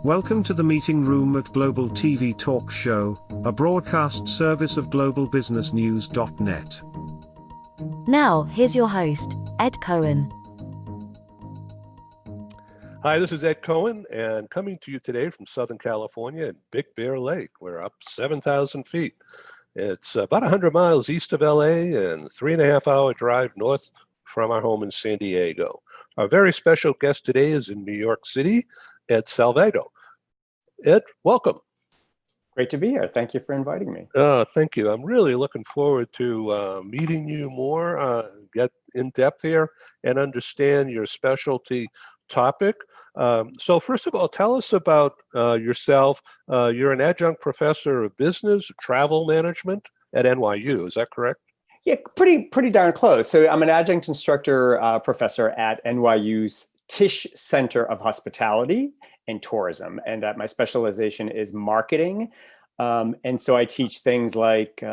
Welcome to the meeting room at Global TV Talk Show, a broadcast service of globalbusinessnews.net. Now, here's your host, Ed Cohen. Hi, this is Ed Cohen, and coming to you today from Southern California at Big Bear Lake. We're up 7,000 feet. It's about 100 miles east of LA and 3.5-hour drive north from our home in San Diego. Our very special guest today is in New York City, Ed Salvato. Ed, welcome. Great to be here. Thank you for inviting me. Thank you. I'm really looking forward to meeting you more, get in depth here, and understand your specialty topic. So first of all, tell us about yourself. You're an adjunct professor of business, travel management at NYU. Is that correct? Yeah, pretty darn close. So I'm an adjunct instructor professor at NYU's Tisch Center of Hospitality and Tourism, and my specialization is marketing. And so I teach things like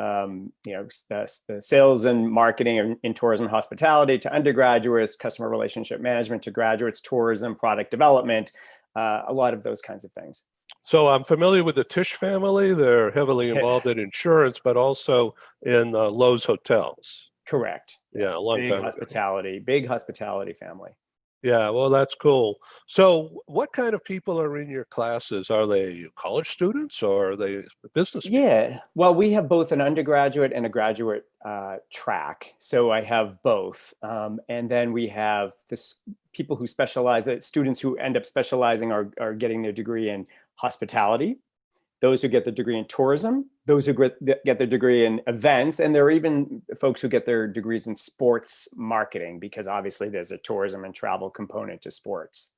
sales and marketing in tourism and hospitality to undergraduates, customer relationship management to graduates, tourism, product development, a lot of those kinds of things. So I'm familiar with the Tisch family. They're heavily involved in insurance, but also in Lowe's hotels. Correct. Yeah, yes. a long time Hospitality, big hospitality family. Yeah, well, that's cool. So what kind of people are in your classes? Are they college students or are they business people? Yeah, well, we have both an undergraduate and a graduate track. So I have both. And then we have people who specialize, students who end up specializing are getting their degree in hospitality, those who get the degree in tourism, those who get their degree in events, and there are even folks who get their degrees in sports marketing, because obviously there's a tourism and travel component to sports.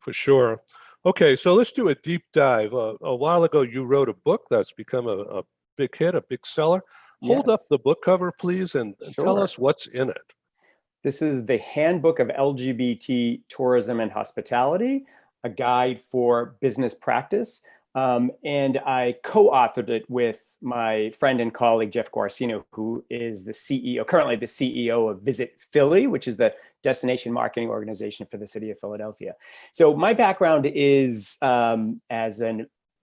For sure. Okay, so let's do a deep dive. A while ago, you wrote a book that's become a big hit, a big seller. Hold up Yes. the book cover, please, and tell Sure. us what's in it. This is the Handbook of LGBT Tourism and Hospitality, a guide for business practice. And I co-authored it with my friend and colleague, Jeff Guarcino, who is currently the CEO of Visit Philly, which is the destination marketing organization for the city of Philadelphia. So my background is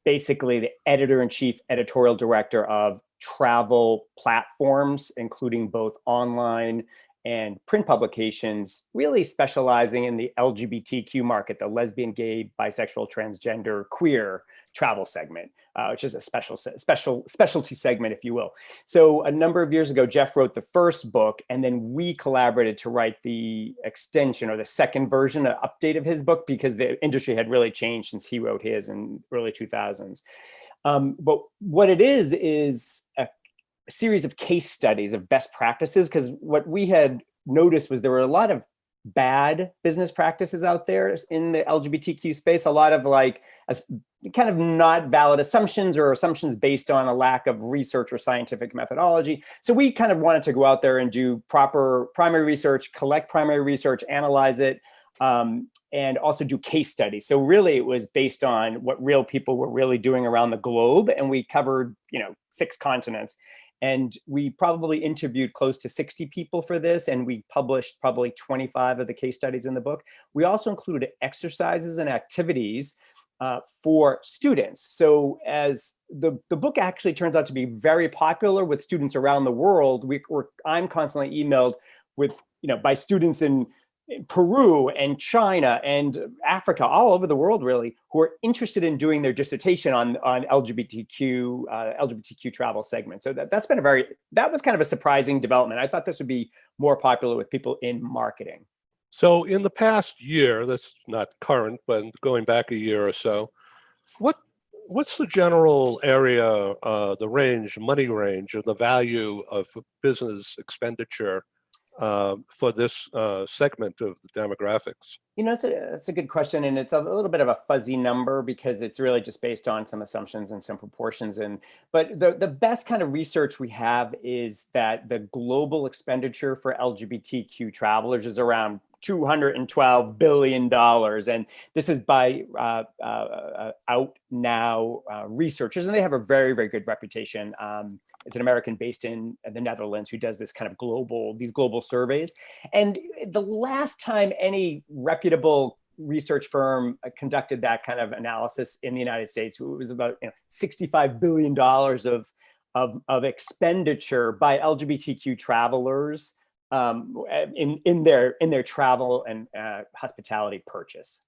basically the editor-in-chief editorial director of travel platforms, including both online and print publications, really specializing in the LGBTQ market, the lesbian, gay, bisexual, transgender, queer travel segment, which is a specialty segment, if you will. So a number of years ago, Jeff wrote the first book, and then we collaborated to write the extension or the second version, an update of his book, because the industry had really changed since he wrote his in early 2000s. But what it is a series of case studies of best practices, because what we had noticed was there were a lot of bad business practices out there in the LGBTQ space, a lot of kind of not valid assumptions or assumptions based on a lack of research or scientific methodology. So we kind of wanted to go out there and do proper primary research, collect primary research, analyze it, and also do case studies. So really it was based on what real people were really doing around the globe. And we covered, 6 continents. And we probably interviewed close to 60 people for this, and we published probably 25 of the case studies in the book. We also included exercises and activities for students. So as the book actually turns out to be very popular with students around the world, I'm constantly emailed with, by students in Peru and China and Africa, all over the world, really, who are interested in doing their dissertation on LGBTQ travel segment. So that was kind of a surprising development. I thought this would be more popular with people in marketing. So in the past year, that's not current, but going back a year or so, what's the general area, the money range, or the value of business expenditure for this segment of the demographics? It's a good question, and it's a little bit of a fuzzy number because it's really just based on some assumptions and some proportions. But the best kind of research we have is that the global expenditure for LGBTQ travelers is around $212 billion. And this is by Out Now researchers, and they have a very, very good reputation. It's an American based in the Netherlands who does this kind of these global surveys. And the last time any reputable research firm conducted that kind of analysis in the United States. It was about $65 billion of expenditure by LGBTQ travelers in their travel and hospitality purchase.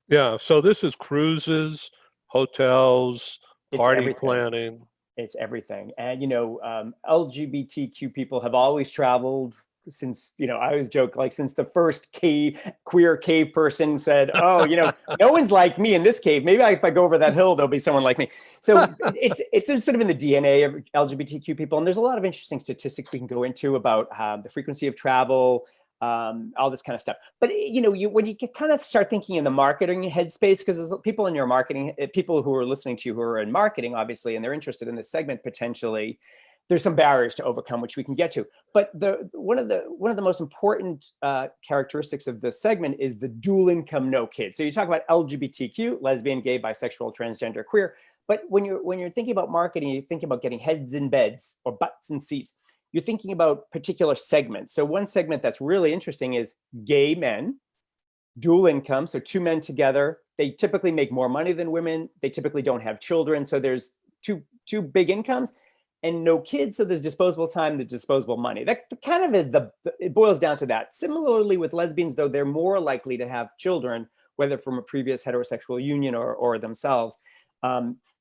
Yeah, so this is cruises, hotels, party planning. It's everything. And, LGBTQ people have always traveled since, I always joke, like since the first queer cave person said, oh, no one's like me in this cave. Maybe if I go over that hill, there'll be someone like me. So it's sort of in the DNA of LGBTQ people. And there's a lot of interesting statistics we can go into about the frequency of travel, all this kind of stuff. But, when you kind of start thinking in the marketing headspace, because there's people in your marketing, people who are listening to you who are in marketing, obviously, and they're interested in this segment potentially, there's some barriers to overcome, which we can get to. But one of the most important characteristics of this segment is the dual income, no kids. So you talk about LGBTQ, lesbian, gay, bisexual, transgender, queer. But when you're thinking about marketing, you think about getting heads in beds or butts in seats. You're thinking about particular segments. So one segment that's really interesting is gay men, dual income. So two men together, they typically make more money than women. They typically don't have children. So there's two big incomes. And no kids, so there's disposable time, there's disposable money. That kind of is it boils down to that. Similarly with lesbians, though, they're more likely to have children, whether from a previous heterosexual union or themselves.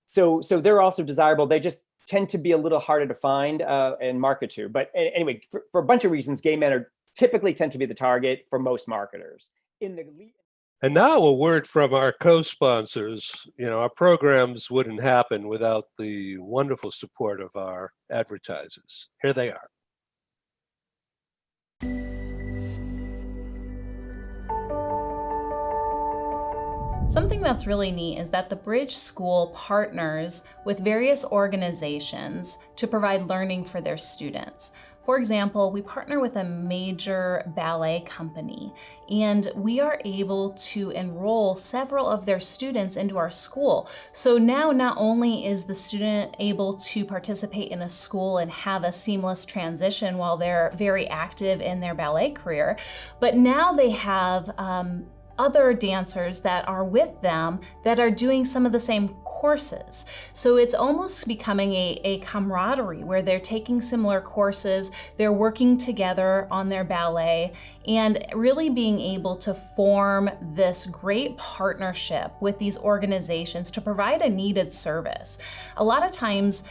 So they're also desirable. They just tend to be a little harder to find and market to. But anyway, for a bunch of reasons, gay men typically tend to be the target for most marketers. And now a word from our co-sponsors. Our programs wouldn't happen without the wonderful support of our advertisers. Here they are. Something that's really neat is that the Bridge School partners with various organizations to provide learning for their students. For example, we partner with a major ballet company, and we are able to enroll several of their students into our school. So now not only is the student able to participate in a school and have a seamless transition while they're very active in their ballet career, but now they have other dancers that are with them that are doing some of the same courses. So it's almost becoming a camaraderie where they're taking similar courses, they're working together on their ballet, and really being able to form this great partnership with these organizations to provide a needed service. A lot of times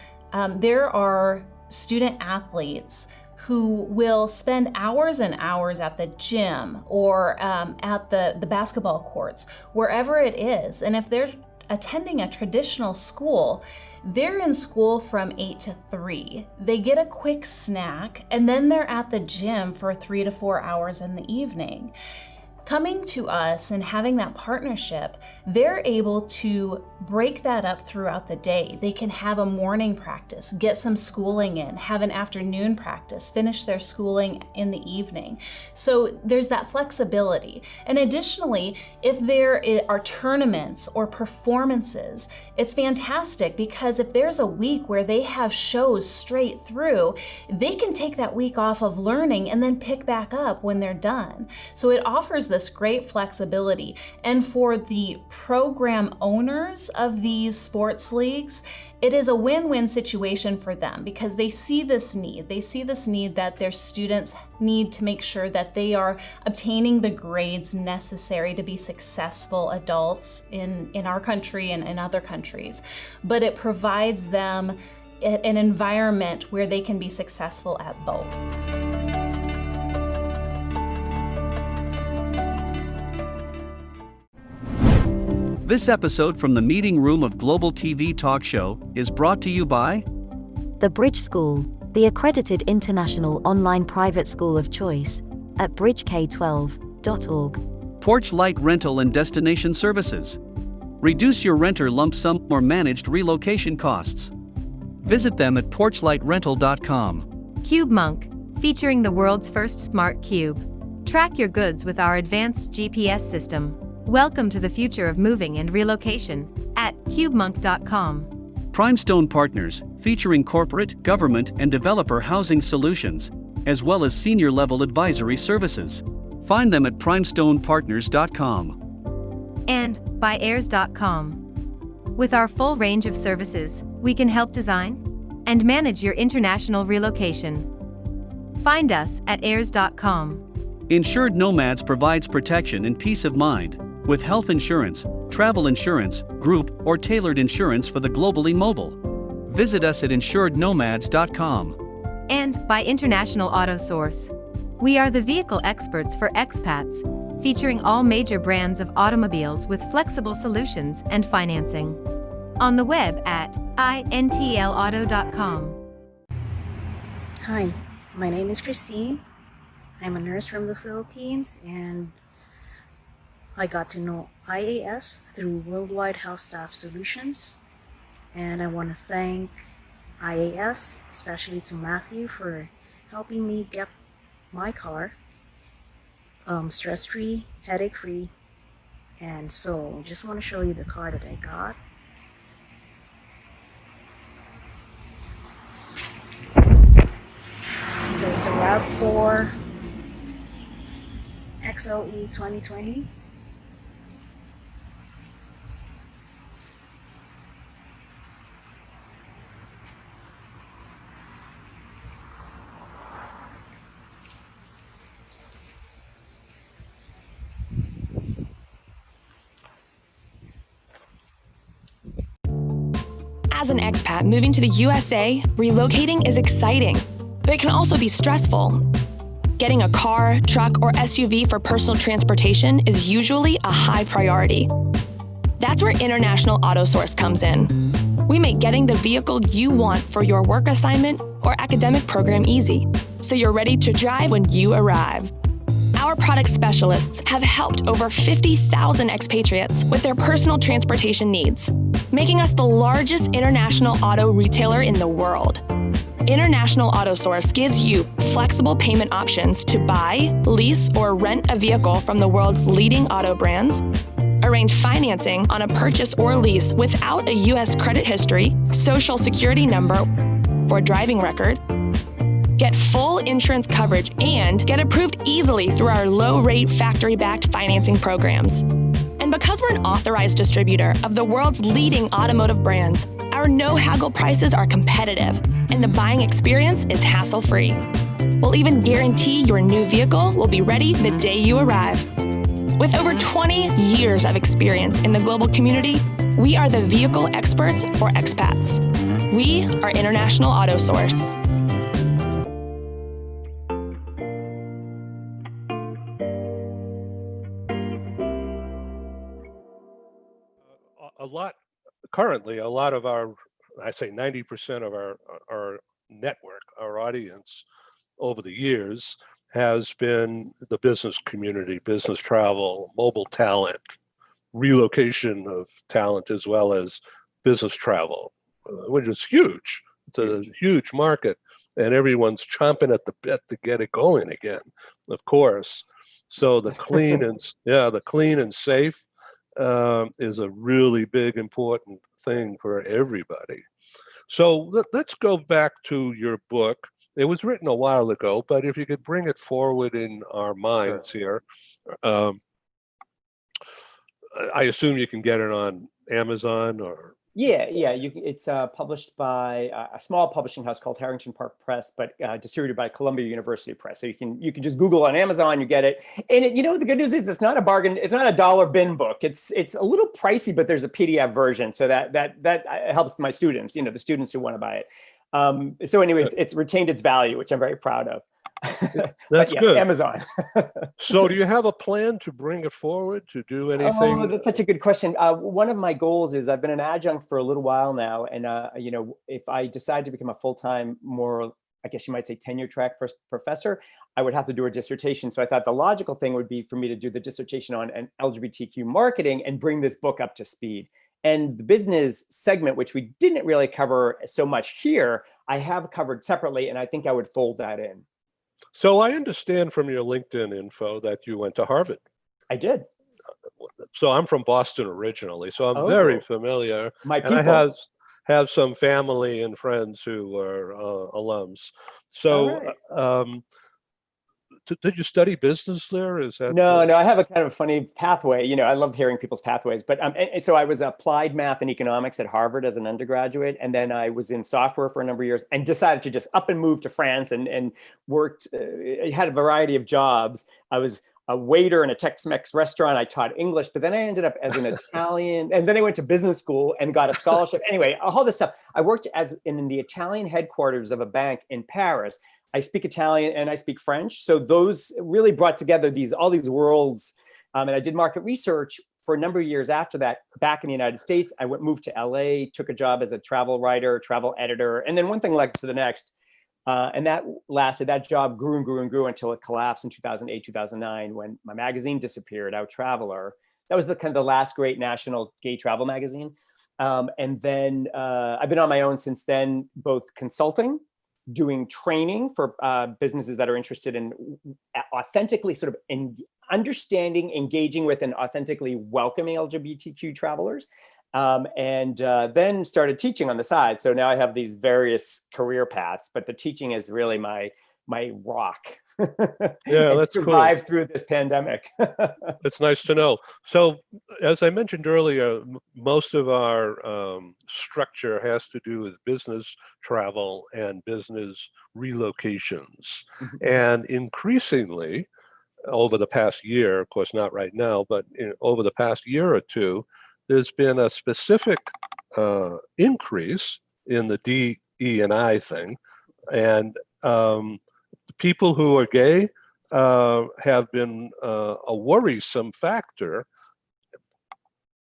there are student athletes who will spend hours and hours at the gym or at the basketball courts, wherever it is. And if they're attending a traditional school, they're in school from 8 to 3. They get a quick snack, and then they're at the gym for 3 to 4 hours in the evening. Coming to us and having that partnership, they're able to break that up throughout the day. They can have a morning practice, get some schooling in, have an afternoon practice, finish their schooling in the evening. So there's that flexibility. And additionally, if there are tournaments or performances, it's fantastic because if there's a week where they have shows straight through, they can take that week off of learning and then pick back up when they're done. So it offers this great flexibility. And for the program owners of these sports leagues, it is a win-win situation for them because they see this need. They see this need that their students need to make sure that they are obtaining the grades necessary to be successful adults in our country and in other countries. But it provides them an environment where they can be successful at both. This episode from the meeting room of Global TV Talk Show is brought to you by The Bridge School, the accredited international online private school of choice at bridgek12.org. Porch Light Rental and Destination Services. Reduce your renter lump sum or managed relocation costs. Visit them at porchlightrental.com. CubeMonk, featuring the world's first smart cube. Track your goods with our advanced GPS system. Welcome to the future of moving and relocation at cubemonk.com. Primestone Partners, featuring corporate, government, and developer housing solutions, as well as senior-level advisory services. Find them at primestonepartners.com. and by heirs.com. With our full range of services, we can help design and manage your international relocation. Find us at heirs.com. Insured Nomads provides protection and peace of mind with health insurance, travel insurance, group, or tailored insurance for the globally mobile. Visit us at insurednomads.com. And by International Auto Source. We are the vehicle experts for expats, featuring all major brands of automobiles with flexible solutions and financing. On the web at intlauto.com. Hi, my name is Christine. I'm a nurse from the Philippines, and I got to know IAS through Worldwide Health Staff Solutions. And I want to thank IAS, especially to Matthew, for helping me get my car stress-free, headache-free. And so just want to show you the car that I got. So it's a RAV4 XLE 2020. As an expat moving to the USA, relocating is exciting, but it can also be stressful. Getting a car, truck, or SUV for personal transportation is usually a high priority. That's where International Auto Source comes in. We make getting the vehicle you want for your work assignment or academic program easy, so you're ready to drive when you arrive. Our product specialists have helped over 50,000 expatriates with their personal transportation needs, making us the largest international auto retailer in the world. International Auto Source gives you flexible payment options to buy, lease, or rent a vehicle from the world's leading auto brands, arrange financing on a purchase or lease without a U.S. credit history, social security number, or driving record, get full insurance coverage, and get approved easily through our low-rate factory-backed financing programs. And because we're an authorized distributor of the world's leading automotive brands, our no-haggle prices are competitive, and the buying experience is hassle-free. We'll even guarantee your new vehicle will be ready the day you arrive. With over 20 years of experience in the global community, we are the vehicle experts for expats. We are International Auto Source. Currently, a lot of our, I say 90% of our network, our audience over the years has been the business community, business travel, mobile talent, relocation of talent, as well as business travel, which is huge. It's a huge market, and everyone's chomping at the bit to get it going again, of course. So the clean and the clean and safe is a really big, important thing for everybody. So let's go back to your book. It was written a while ago, but if you could bring it forward in our minds here. I assume you can get it on Amazon or... Yeah. It's published by a small publishing house called Harrington Park Press, but distributed by Columbia University Press. So you can just Google on Amazon, you get it. And the good news is it's not a bargain. It's not a dollar bin book. It's a little pricey, but there's a PDF version, so that helps my students. The students who want to buy it. So anyway, it's retained its value, which I'm very proud of. That's good. Amazon. So do you have a plan to bring it forward, to do anything? Oh, that's such a good question. One of my goals is I've been an adjunct for a little while now. And, if I decide to become a full-time, more, I guess you might say tenure track professor, I would have to do a dissertation. So I thought the logical thing would be for me to do the dissertation on LGBTQ marketing and bring this book up to speed. And the business segment, which we didn't really cover so much here, I have covered separately, and I think I would fold that in. So I understand from your LinkedIn info that you went to Harvard. I did. So I'm from Boston originally, so I'm very familiar. My people. And I have some family and friends who are alums. So did you study business there? Is that No, I have a kind of funny pathway. I love hearing people's pathways. But so I was applied math and economics at Harvard as an undergraduate, and then I was in software for a number of years, and decided to just up and move to France and worked. I had a variety of jobs. I was a waiter in a Tex-Mex restaurant. I taught English, but then I ended up as an Italian, and then I went to business school and got a scholarship. Anyway, all this stuff. I worked as in the Italian headquarters of a bank in Paris. I speak Italian and I speak French. So those really brought together all these worlds. And I did market research for a number of years after that, back in the United States. I moved to LA, took a job as a travel writer, travel editor, and then one thing led to the next. And that job grew and grew and grew until it collapsed in 2008, 2009, when my magazine disappeared, Out Traveler. That was the kind of the last great national gay travel magazine. And then I've been on my own since then, both consulting, doing training for businesses that are interested in authentically sort of understanding, engaging with, and authentically welcoming LGBTQ travelers. And then started teaching on the side. So now I have these various career paths, but the teaching is really my rock. Yeah, that's cool. Survive through this pandemic. That's nice to know. So, as I mentioned earlier, most of our structure has to do with business travel and business relocations. And increasingly, over the past year, of course, not right now, but over the past year or two, there's been a specific increase in the DE&I thing. And people who are gay have been a worrisome factor,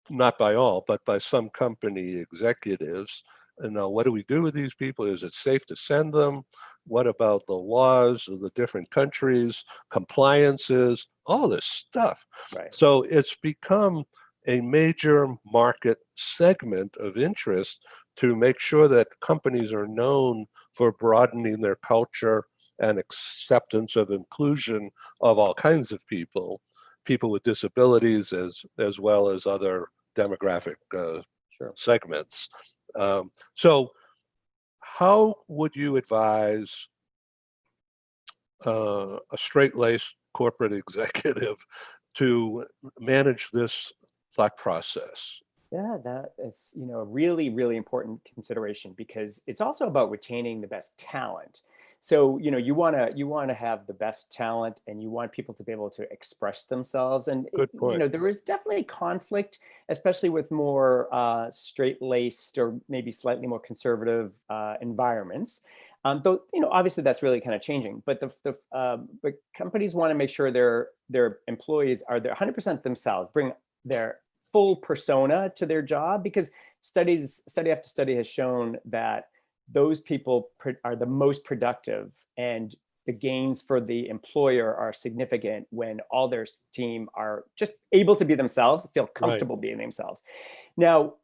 not by all, but by some company executives. And now, what do we do with these people? Is it safe to send them? What about the laws of the different countries, compliances, all this stuff? Right. So it's become a major market segment of interest to make sure that companies are known for broadening their culture and acceptance of inclusion of all kinds of people with disabilities as well as other demographic segments. So how would you advise a straight-laced corporate executive to manage this thought process? Yeah, that is, a really, really important consideration, because it's also about retaining the best talent. So, you want to have the best talent, and you want people to be able to express themselves. And, Good point. there is definitely conflict, especially with more straight-laced or maybe slightly more conservative environments. Though, obviously that's really kind of changing. But but companies want to make sure their employees are 100% themselves, bring their full persona to their job, because study after study has shown that those people are the most productive, and the gains for the employer are significant when all their team are just able to be themselves, feel comfortable being themselves. Now,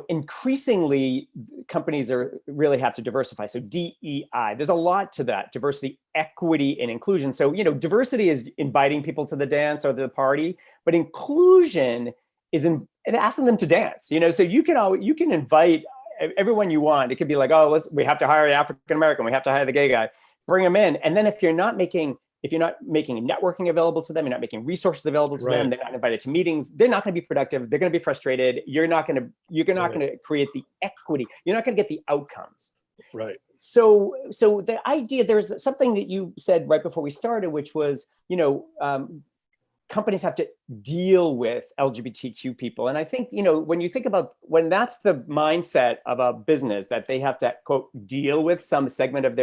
increasingly companies really have to diversify. So DEI, there's a lot to that: diversity, equity, and inclusion. So, diversity is inviting people to the dance or the party, but inclusion is asking them to dance. So you can invite everyone you want. It could be like, we have to hire the African American, we have to hire the gay guy, bring them in. And then if you're not making networking available to them, you're not making resources available to them, they're not invited to meetings, they're not going to be productive, they're going to be frustrated, you're not going to create the equity, you're not going to get the outcomes. Right. So the idea, there's something that you said right before we started, which was, companies have to deal with LGBTQ people. And I think, when that's the mindset of a business, that they have to, quote, deal with some segment of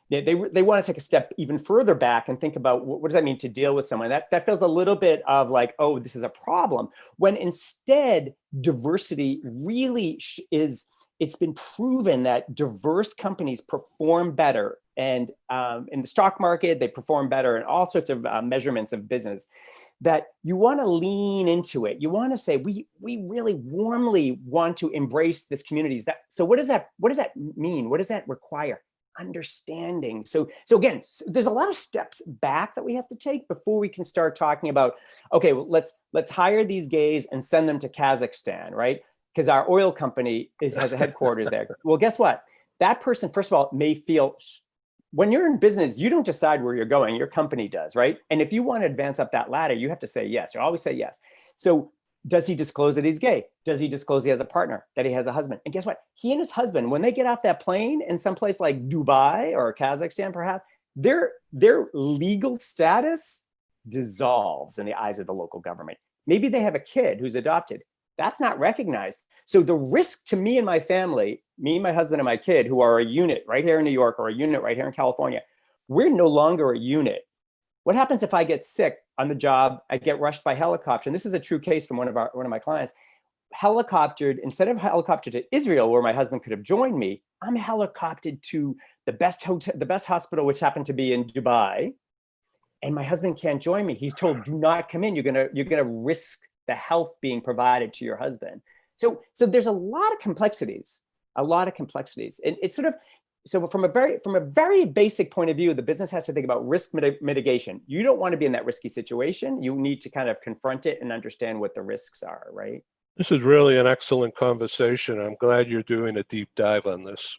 they want to take a step even further back and think about what does that mean to deal with someone. That feels a little bit of like, oh, this is a problem, when instead diversity really it's been proven that diverse companies perform better. And in the stock market, they perform better in all sorts of measurements of business. That you want to lean into it. You want to say, we really warmly want to embrace this community. So what does that mean? What does that require? Understanding. So again, there's a lot of steps back that we have to take before we can start talking about, okay, well, let's hire these gays and send them to Kazakhstan, right? Because our oil company has a headquarters there. Well, guess what? That person, first of all, may feel when you're in business, you don't decide where you're going, your company does, right? And if you want to advance up that ladder, you have to say yes. You always say yes. So does he disclose that he's gay? Does he disclose he has a partner, that he has a husband? And guess what? He and his husband, when they get off that plane in someplace like Dubai or Kazakhstan, perhaps, their legal status dissolves in the eyes of the local government. Maybe they have a kid who's adopted. That's not recognized. So the risk to me and my family, me, my husband, and my kid, who are a unit right here in New York or a unit right here in California, we're no longer a unit. What happens if I get sick on the job, I get rushed by helicopter? And this is a true case from one of my clients. Helicoptered, instead of helicoptered to Israel, where my husband could have joined me, I'm helicoptered to the best hotel, the best hospital, which happened to be in Dubai. And my husband can't join me. He's told, do not come in. You're gonna risk the health being provided to your husband. So there's a lot of complexities, And it's sort of, so from a very basic point of view, the business has to think about risk mitigation. You don't want to be in that risky situation. You need to kind of confront it and understand what the risks are, right? This is really an excellent conversation. I'm glad you're doing a deep dive on this.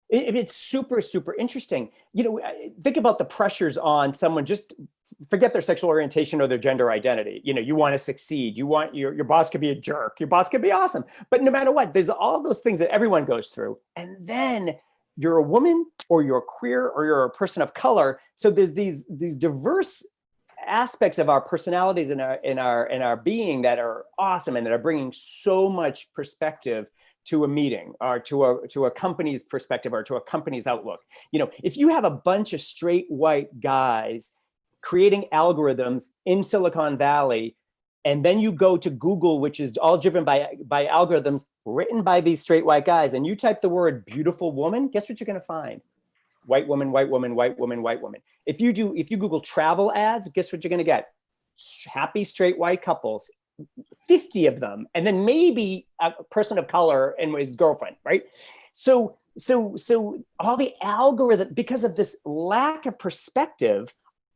It's super, super interesting. Think about the pressures on someone, just forget their sexual orientation or their gender identity. You want to succeed. You want your boss could be a jerk. Your boss could be awesome. But no matter what, there's all those things that everyone goes through. And then you're a woman or you're queer or you're a person of color. So there's these diverse aspects of our personalities and our being that are awesome and that are bringing so much perspective to a meeting or to a company's perspective or to a company's outlook. If you have a bunch of straight white guys creating algorithms in Silicon Valley, and then you go to Google, which is all driven by algorithms written by these straight white guys, and you type the word beautiful woman, guess what you're going to find? White woman, white woman, white woman, white woman. If you Google travel ads, guess what you're going to get? Happy straight white couples, 50 of them, and then maybe a person of color and his girlfriend, right? So all the algorithm, because of this lack of perspective,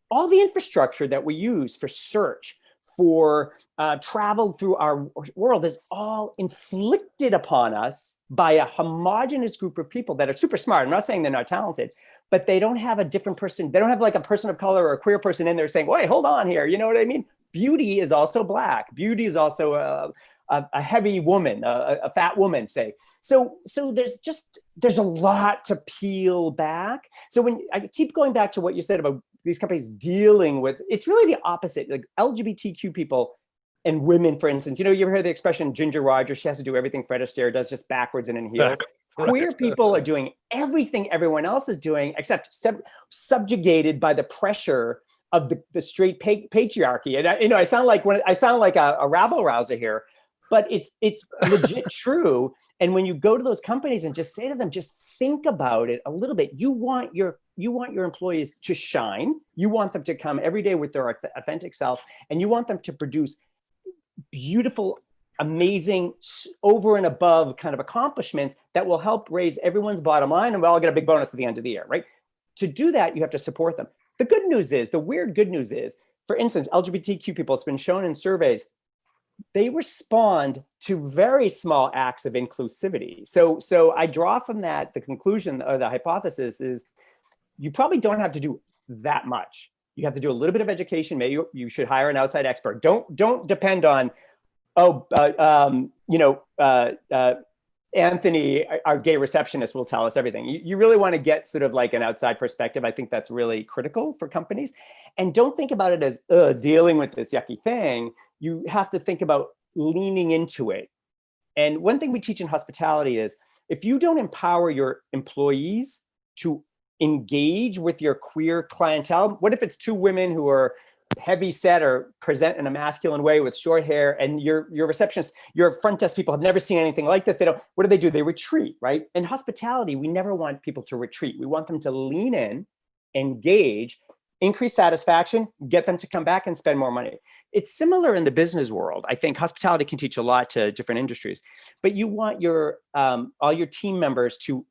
all the infrastructure that we use for search, for travel through our world is all inflicted upon us by a homogenous group of people that are super smart. I'm not saying they're not talented, but they don't have a different person. They don't have like a person of color or a queer person in there saying, wait, hold on here. You know what I mean? Beauty is also Black. Beauty is also a heavy woman, a fat woman, say. So there's a lot to peel back. So when I keep going back to what you said about these companies dealing with, it's really the opposite. Like LGBTQ people and women, for instance, you ever heard the expression Ginger Rogers, she has to do everything Fred Astaire does, just backwards and in heels. Queer people are doing everything everyone else is doing, except subjugated by the pressure of the straight patriarchy. And I sound like a rabble rouser here, but it's legit true. And when you go to those companies and just say to them, just think about it a little bit. You want your employees to shine. You want them to come every day with their authentic self, and you want them to produce beautiful, amazing, over and above kind of accomplishments that will help raise everyone's bottom line, and we'll all get a big bonus at the end of the year, right? To do that, you have to support them. The weird good news is, for instance, LGBTQ people, it's been shown in surveys, they respond to very small acts of inclusivity. So I draw from that, the conclusion or the hypothesis is you probably don't have to do that much. You have to do a little bit of education. Maybe you should hire an outside expert. Don't depend on, Anthony, our gay receptionist, will tell us everything. You really want to get sort of like an outside perspective. I think that's really critical for companies. And don't think about it as dealing with this yucky thing. You have to think about leaning into it. And one thing we teach in hospitality is, if you don't empower your employees to engage with your queer clientele, what if it's two women who are heavy set or present in a masculine way with short hair, and your receptionists, your front desk people have never seen anything like this? What do? They retreat, right? In hospitality, we never want people to retreat. We want them to lean in, engage, increase satisfaction, get them to come back and spend more money. It's similar in the business world. I think hospitality can teach a lot to different industries, but you want your all your team members to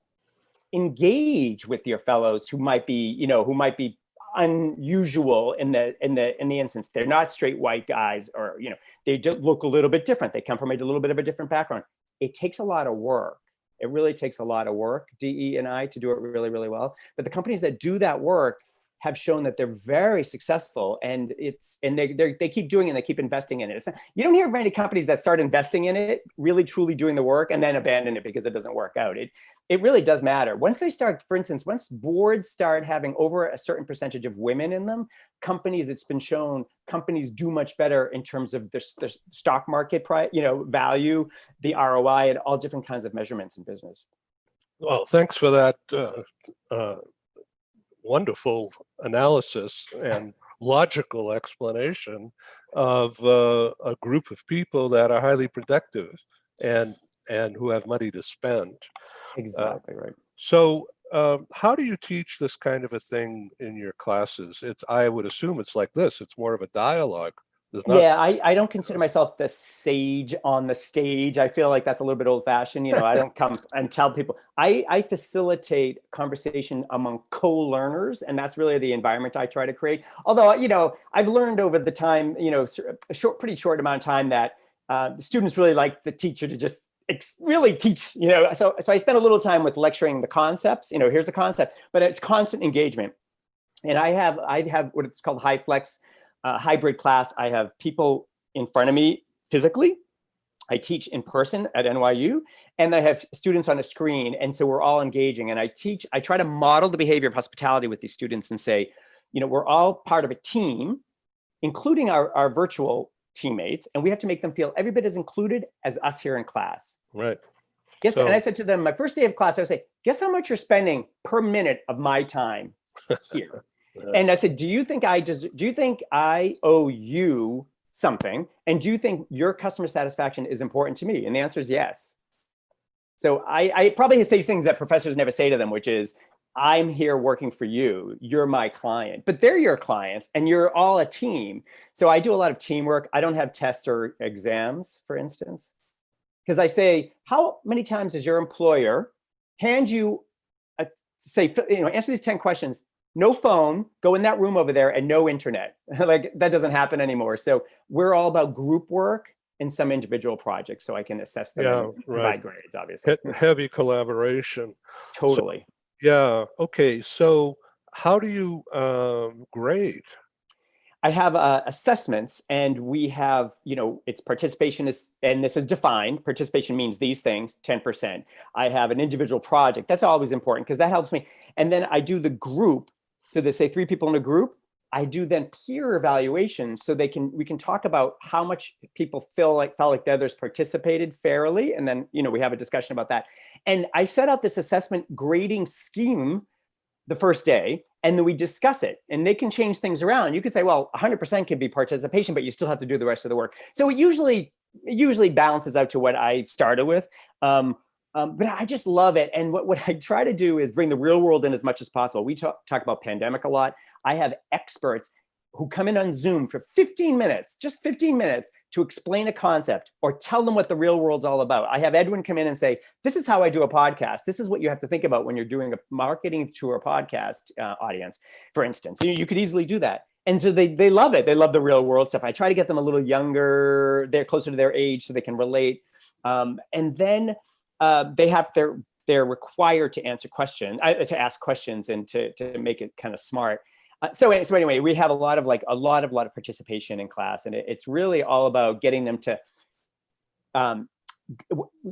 engage with your fellows who might be unusual in the instance. They're not straight white guys, or they just look a little bit different. They come from a little bit of a different background. It takes a lot of work, It really takes a lot of work, DE and I, to do it really, really well. But the companies that do that work have shown that they're very successful, and they keep doing it and they keep investing in it. You don't hear many companies that start investing in it, really truly doing the work, and then abandon it because it doesn't work out. It really does matter. Once they start, for instance, once boards start having over a certain percentage of women in them, companies, it's been shown, companies do much better in terms of their stock market value, the ROI, and all different kinds of measurements in business. Well, thanks for that wonderful analysis and logical explanation of a group of people that are highly productive and who have money to spend. Exactly right. So how do you teach this kind of a thing in your classes? I would assume it's like this. It's more of a dialogue. Yeah, I don't consider myself the sage on the stage. I feel like that's a little bit old fashioned. I don't come and tell people. I facilitate conversation among co-learners, and that's really the environment I try to create. Although, I've learned over the time, a pretty short amount of time that the students really like the teacher to just really teach, so I spend a little time with lecturing the concepts, here's a concept, but it's constant engagement. And I have what it's called high flex hybrid class. I have people in front of me physically. I teach in person at NYU, and I have students on a screen. And so we're all engaging, and I try to model the behavior of hospitality with these students and say, we're all part of a team, including our virtual teammates, and we have to make them feel every bit as included as us here in class. Right. And I said to them, my first day of class, I would say, guess how much you're spending per minute of my time here? And I said, do you think I owe you something? And do you think your customer satisfaction is important to me? And the answer is yes. So I probably say things that professors never say to them, which is, I'm here working for you. You're my client, but they're your clients, and you're all a team. So I do a lot of teamwork. I don't have tests or exams, for instance, because I say, how many times does your employer hand you answer these 10 questions? No phone, go in that room over there, and no internet. Like, that doesn't happen anymore. So we're all about group work and some individual projects, so I can assess them and provide grades, obviously. Heavy collaboration. Totally. Yeah. Okay. So how do you grade? I have assessments, and we have, it's participation and this is defined. Participation means these things, 10%. I have an individual project. That's always important because that helps me. And then I do the group. So they say 3 people in a group. I do then peer evaluation, so we can talk about how much people felt like the others participated fairly. And then, we have a discussion about that. And I set out this assessment grading scheme the first day, and then we discuss it, and they can change things around. You could say, well, 100% can be participation, but you still have to do the rest of the work. So it usually balances out to what I started with. But I just love it. And what I try to do is bring the real world in as much as possible. We talk about pandemic a lot. I have experts who come in on Zoom for 15 minutes, just 15 minutes, to explain a concept or tell them what the real world's all about. I have Edwin come in and say, this is how I do a podcast. This is what you have to think about when you're doing a marketing to a podcast audience, for instance. You could easily do that. And so they love it. They love the real world stuff. I try to get them a little younger, they're closer to their age so they can relate. And then they're required to answer questions, to ask questions, and to make it kind of smart. So anyway, we have a lot of participation in class, and it's really all about getting them to,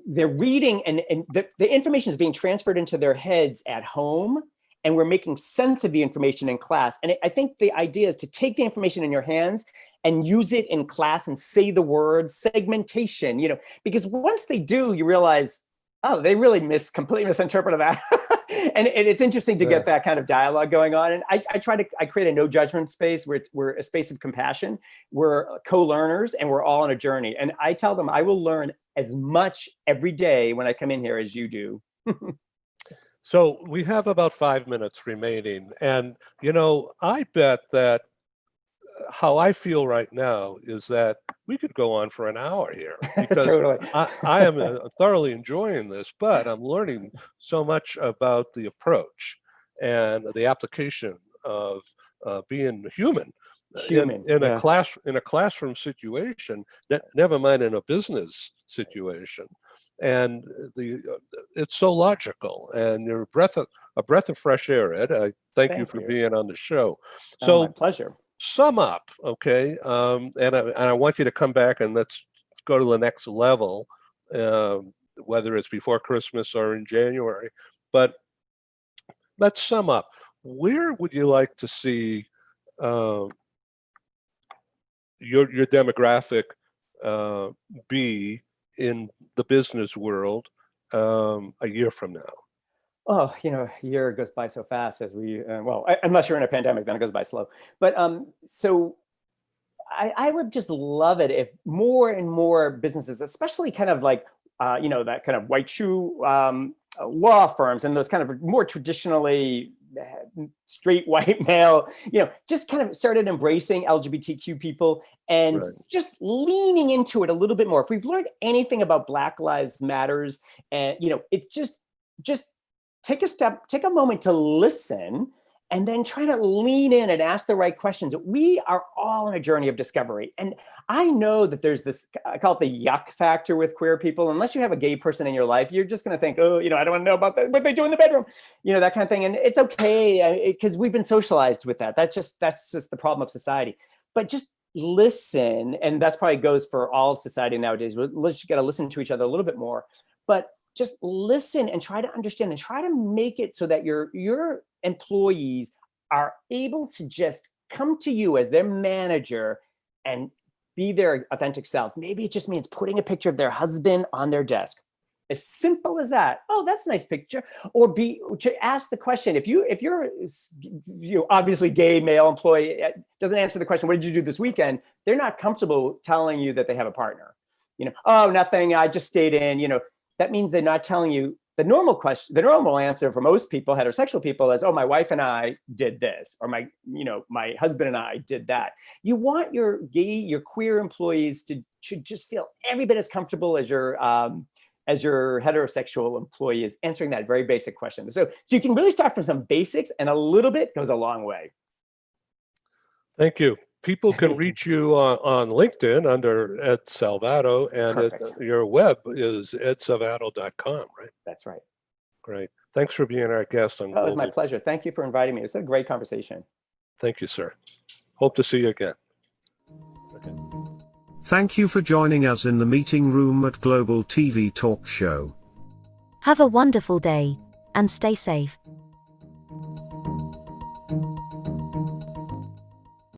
they're reading, and the information is being transferred into their heads at home, and we're making sense of the information in class. And I think the idea is to take the information in your hands and use it in class and say the words segmentation, because once they do, you realize, oh, they really completely misinterpreted that. And it's interesting to get that kind of dialogue going on. And I create a no judgment space where we're a space of compassion. We're co-learners, and we're all on a journey. And I tell them I will learn as much every day when I come in here as you do. So we have about 5 minutes remaining. And, I bet that how I feel right now is that we could go on for an hour here, because Totally. I am thoroughly enjoying this, but I'm learning so much about the approach and the application of being human in a classroom situation, never mind in a business situation. and it's so logical, and you're a breath of fresh air, Ed. I thank you for being on the show. Oh, my So pleasure. sum up, okay? And I want you to come back and let's go to the next level, whether it's before Christmas or in January. But let's sum up. Where would you like to see your demographic be in the business world a year from now? Oh, a year goes by so fast as unless you're in a pandemic, then it goes by slow. But so I would just love it if more and more businesses, especially kind of like, that kind of white shoe law firms and those kind of more traditionally straight white male, just kind of started embracing LGBTQ people and just leaning into it a little bit more. If we've learned anything about Black Lives Matters, and it's just take a moment to listen and then try to lean in and ask the right questions. We are all on a journey of discovery. And I know that there's this, I call it the yuck factor with queer people. Unless you have a gay person in your life, you're just going to think, oh, I don't want to know about that, what they do in the bedroom, that kind of thing. And it's okay because we've been socialized with that. That's just the problem of society. But just listen. And that's probably goes for all of society nowadays. We're just got to listen to each other a little bit more. But just listen and try to understand and try to make it so that your employees are able to just come to you as their manager and be their authentic selves. Maybe it just means putting a picture of their husband on their desk. As simple as that. Oh, that's a nice picture. Or to ask the question, if you're obviously gay male employee doesn't answer the question, what did you do this weekend? They're not comfortable telling you that they have a partner. Oh, nothing, I just stayed in, that means they're not telling you the normal question. The normal answer for most people, heterosexual people, is, oh, my wife and I did this, or my husband and I did that. You want your queer employees to just feel every bit as comfortable as your heterosexual employee is answering that very basic question. So you can really start from some basics, and a little bit goes a long way. Thank you. People can reach you on LinkedIn under Ed Salvato, and your web is edsalvato.com, right? That's right. Great. Thanks for being our guest on Global. It was my pleasure. Thank you for inviting me. It was a great conversation. Thank you, sir. Hope to see you again. Okay. Thank you for joining us in the meeting room at Global TV Talk Show. Have a wonderful day, and stay safe.